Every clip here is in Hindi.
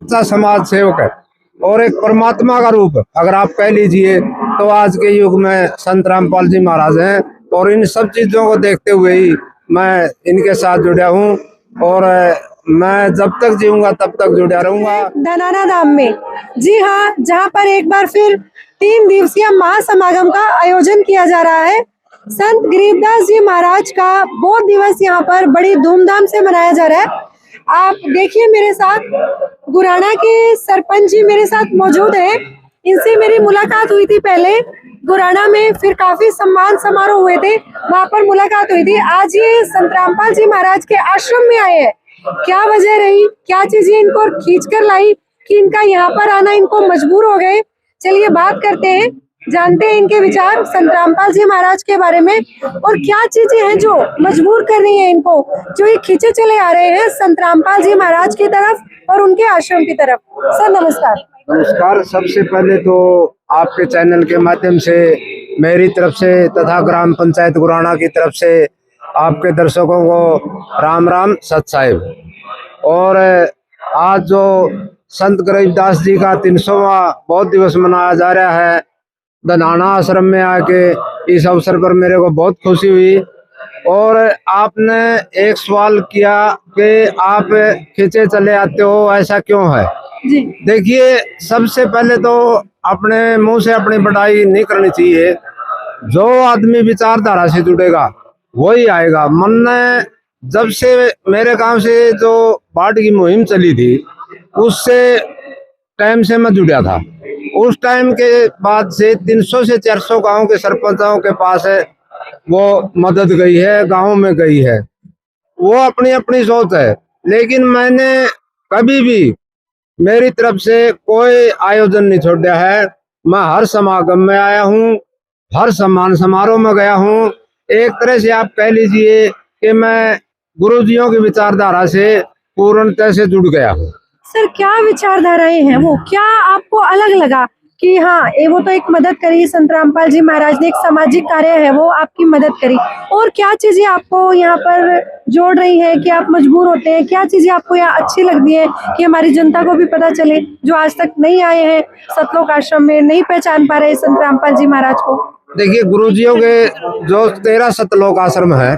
सच्चा समाज सेवक है और एक परमात्मा का रूप अगर आप कह लीजिए तो आज के युग में संत रामपाल जी महाराज हैं। और इन सब चीजों को देखते हुए ही मैं इनके साथ जुड़ा हूँ और मैं जब तक जीऊंगा तब तक जुड़ा रहूंगा। धनाना धाम में, जी हाँ, जहाँ पर एक बार फिर 3 दिवसीय महासमागम का आयोजन किया जा रहा है। संत गरीबदास जी महाराज का बोध दिवस यहाँ पर बड़ी धूमधाम से मनाया जा रहा है। आप देखिए मेरे साथ गुराना के सरपंच जी मेरे साथ मौजूद हैं। इनसे मेरी मुलाकात हुई थी पहले गुराना में, फिर काफी सम्मान समारोह हुए थे, वहाँ पर मुलाकात हुई थी। आज ये संत रामपाल जी महाराज के आश्रम में आए हैं। क्या वजह रही, क्या चीजें इनको खींच कर लाई कि इनका यहाँ पर आना इनको मजबूर हो गए। चलिए बात करते हैं, जानते हैं इनके विचार संत रामपाल जी महाराज के बारे में और क्या चीजें हैं जो मजबूर कर रही है इनको, जो ये खींचे चले आ रहे हैं संत रामपाल जी महाराज की तरफ और उनके आश्रम की तरफ। सर नमस्कार। नमस्कार। सबसे पहले तो आपके चैनल के माध्यम से मेरी तरफ से तथा ग्राम पंचायत गुराना की तरफ से आपके दर्शकों को राम राम सत साहिब। और आज जो संत गरीबदास जी का 300वां बोध दिवस मनाया जा रहा है धनाना आश्रम में आके, इस अवसर पर मेरे को बहुत खुशी हुई। और आपने एक सवाल किया कि आप खींचे चले आते हो, ऐसा क्यों है जी। देखिए, सबसे पहले तो अपने मुंह से अपनी बड़ाई नहीं करनी चाहिए। जो आदमी विचारधारा से जुड़ेगा वही आएगा। मन ने जब से मेरे गांव से जो बाढ़ की मुहिम चली थी उससे टाइम से मैं जुड़ा था। उस टाइम के बाद से 300 से 400 गांव के सरपंचों के पास है वो मदद गई है, गांव में गई है। वो अपनी अपनी सोच है, लेकिन मैंने कभी भी मेरी तरफ से कोई आयोजन नहीं छोड़ा है। मैं हर समागम में आया हूँ, हर सम्मान समारोह में गया हूँ। एक तरह से आप कह लीजिए कि मैं गुरुजियों की विचारधारा से पूर्णतः से जुड़ गया हूँ। सर क्या विचारधाराएं हैं वो, क्या आपको अलग लगा कि हाँ ये वो तो एक मदद करी संत रामपाल जी महाराज ने, एक सामाजिक कार्य है वो आपकी मदद करी, और क्या चीजें आपको यहाँ पर जोड़ रही हैं कि आप मजबूर होते हैं, क्या चीजें आपको यहाँ अच्छी लगती है कि हमारी जनता को भी पता चले जो आज तक नहीं आए हैं सतलोक आश्रम में, नहीं पहचान पा रहे संत रामपाल जी महाराज को। देखिए, गुरुजियों के जो 13 सतलोक आश्रम है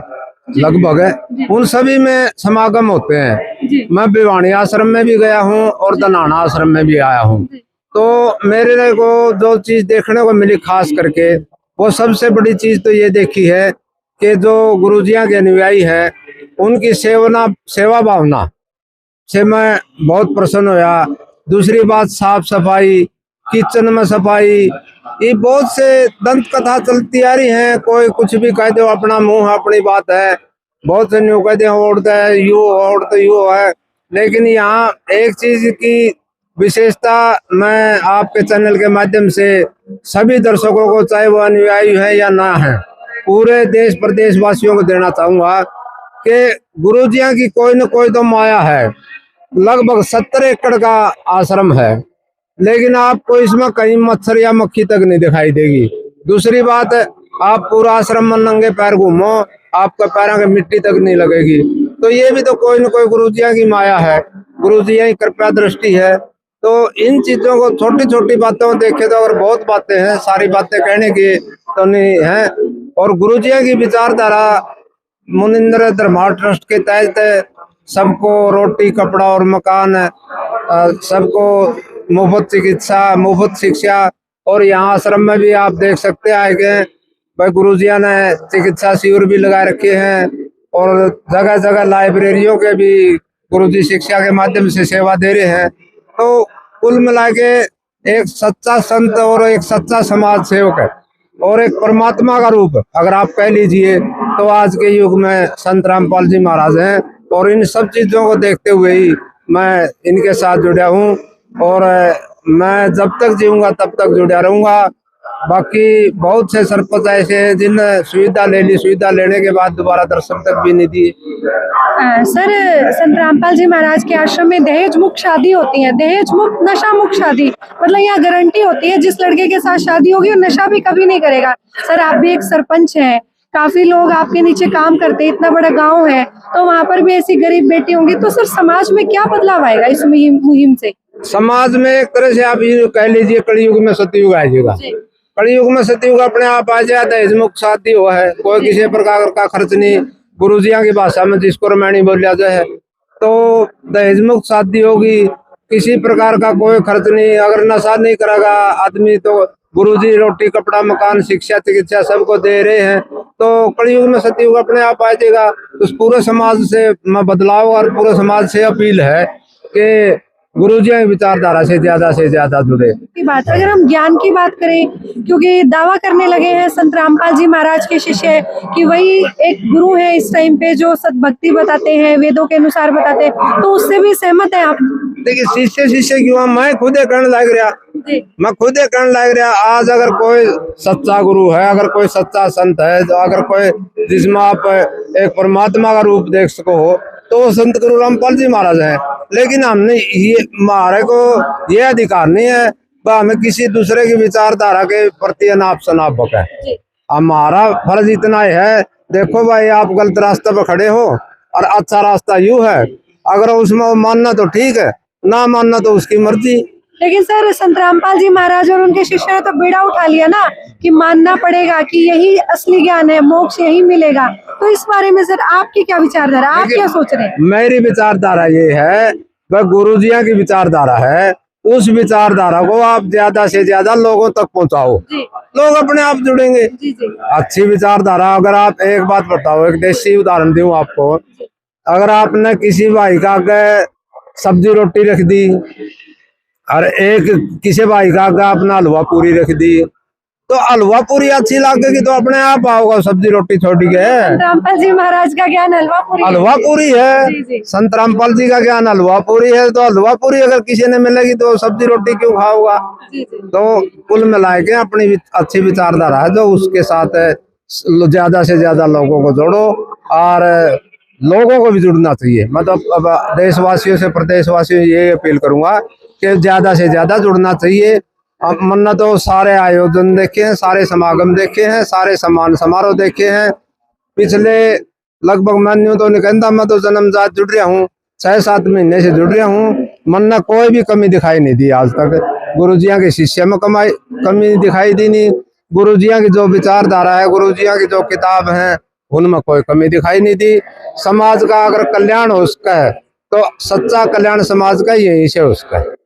लगभग, उन सभी में समागम होते हैं। मैं भिवानी आश्रम में भी गया हूँ और धनाना आश्रम में भी आया हूँ। तो मेरे को जो चीज देखने को मिली खास करके, वो सबसे बड़ी चीज तो ये देखी है कि जो गुरुजियां के अनुयायी है उनकी सेवा भावना से मैं बहुत प्रसन्न हुआ। दूसरी बात, साफ सफाई, किचन में सफाई, ये बहुत से दंत कथा चलती आ रही है। कोई कुछ भी कह दो, अपना मुंह अपनी बात है। बहुत से न्यू कहते हैं ओढ़ता है यू, ओढ़ता यू है। लेकिन यहाँ एक चीज की विशेषता मैं आपके चैनल के माध्यम से सभी दर्शकों को, चाहे वो अनुयायी है या ना है, पूरे देश प्रदेश वासियों को देना चाहूंगा कि गुरुजियां की कोई न कोई तो माया है। लगभग 70 एकड़ का आश्रम है, लेकिन आपको इसमें कहीं मच्छर या मक्खी तक नहीं दिखाई देगी। दूसरी बात, आप पूरा आश्रम में नंगे पैर घूमो, आपका पैरों की मिट्टी तक नहीं लगेगी। तो ये भी तो कोई न कोई गुरुजियां की माया है, गुरुजियां की कृपा दृष्टि है। तो इन चीजों को, छोटी छोटी बातों को देखे तो और बहुत बातें हैं, सारी बातें कहने की तो नहीं है। और गुरुजियां की विचारधारा मुनिंद्र धर्मा ट्रस्ट के तहत सबको रोटी, कपड़ा और मकान, सबको मुफ्त चिकित्सा, मुफ्त शिक्षा। और यहाँ आश्रम में भी आप देख सकते हैं कि भाई गुरुजियां ने चिकित्सा शिविर भी लगा रखे हैं और जगह जगह लाइब्रेरियों के भी गुरुजी शिक्षा के माध्यम से सेवा दे रहे हैं। तो कुल मिला के एक सच्चा संत और एक सच्चा समाज सेवक है और एक परमात्मा का रूप अगर आप कह लीजिए तो आज के युग में संत रामपाल जी महाराज हैं। और इन सब चीजों को देखते हुए ही मैं इनके साथ जुड़ा हूँ और मैं जब तक जीऊंगा तब तक जुड़ा रहूंगा। बाकी बहुत से सरपंच ऐसे हैं जिनने सुविधा ले ली, सुविधा लेने के बाद दोबारा दर्शन तक भी नहीं दिए। सर संत रामपाल जी महाराज के आश्रम में दहेज मुक्त शादी होती है, दहेज मुक्त नशा मुक्त शादी, मतलब यहाँ गारंटी होती है जिस लड़के के साथ शादी होगी वो नशा भी कभी नहीं करेगा। सर आप भी एक सरपंच हैं, काफी लोग आपके नीचे काम करते हैं, इतना बड़ा गांव है, तो वहाँ पर भी ऐसी गरीब बेटी होंगी, तो सर समाज में क्या बदलाव आएगा इस मुहिम से? समाज में एक तरह से आप ये कह लीजिए कलयुग में सतयुग आ जाएगा। कलयुग में सतयुग अपने आप आ जाए, दहेज मुक्त शादी हो है, कोई किसी प्रकार का खर्च नहीं, गुरुजियां की भाषा में जिसको रामायणी बोलिया जाए, तो दहेज मुक्त शादी होगी, किसी प्रकार का कोई खर्च नहीं। अगर नशा नहीं करेगा आदमी तो गुरुजी रोटी कपड़ा मकान शिक्षा चिकित्सा सबको दे रहे हैं, तो कलयुग में सतयुग अपने आप आ जाएगा। तो पूरे समाज से मैं बदलाव और पूरे समाज से अपील है कि गुरुजियों की विचारधारा से ज्यादा जुड़े। की बात, अगर हम ज्ञान की बात करें, क्योंकि दावा करने लगे हैं संत रामपाल जी महाराज के शिष्य कि वही एक गुरु है इस टाइम पे जो सद्भक्ति बताते हैं, वेदों के अनुसार बताते हैं, तो उससे भी सहमत है आप? देखिए शिष्य क्यों, मैं खुद कहने लग रहा आज अगर कोई सच्चा गुरु है, अगर कोई सच्चा संत है, तो अगर कोई जिसमें आप एक परमात्मा का रूप देख सको हो, तो संत गुरु रामपाल जी महाराज हैं। लेकिन हमने ये हमारे को ये अधिकार नहीं है हमें किसी दूसरे की विचारधारा के प्रति अनाप शनाप बके। हमारा फर्ज इतना ही है, देखो भाई आप गलत रास्ते पर खड़े हो और अच्छा रास्ता यूं है, अगर उसमें मानना तो ठीक है, ना मानना तो उसकी मर्जी। लेकिन सर संत रामपाल जी महाराज और उनके शिष्य ने तो बेड़ा उठा लिया ना कि मानना पड़ेगा कि यही असली ज्ञान है, मोक्ष यही मिलेगा। तो इस बारे में सर आपकी क्या विचारधारा, आप क्या सोच रहे हैं? मेरी विचारधारा ये है, वह गुरुजियां की विचारधारा है, उस विचारधारा को आप ज्यादा से ज्यादा लोगों तक पहुंचाओ, लोग अपने आप जुड़ेंगे। अच्छी विचारधारा, अगर आप एक बात बताओ, एक देसी उदाहरण दूं आपको, अगर आपने किसी भाई का आगे सब्जी रोटी रख दी और एक किसी भाई का आगे अपना हलवा पूरी रख दी, तो हलवा पूरी अच्छी लगेगी तो अपने आप आओगे सब्जी रोटी छोड़ी के। रामपाल जी महाराज का ज्ञान हलवा पूरी है। संत रामपाल जी का ज्ञान हलवा पूरी है, तो हलवा पूरी अगर किसी ने मिलेगी तो सब्जी रोटी क्यों खाओगा? तो कुल मिला के अपनी अच्छी विचारधारा है, जो उसके साथ ज्यादा से ज्यादा लोगों को जोड़ो और लोगों को भी जुड़ना चाहिए। मतलब अब देशवासियों से प्रदेशवासियों ये अपील करूंगा कि ज्यादा से ज्यादा जुड़ना चाहिए। मन्ना तो सारे आयोजन देखे हैं, सारे समागम देखे हैं, सारे सम्मान समारोह देखे हैं। पिछले लगभग मैं तो निकंदा मैं तो जन्मजात जुड़ रहा हूँ, 6-7 महीने से जुड़ रहा हूँ। मन्ना कोई भी कमी दिखाई नहीं दी आज तक, गुरुजियां के शिष्य में कमी दिखाई दी नहीं। गुरुजियां की जो विचारधारा है, गुरुजियां की जो किताब है, उनमें कोई कमी दिखाई नहीं दी। समाज का अगर कल्याण हो उसका है तो सच्चा कल्याण समाज का यही से उसका है।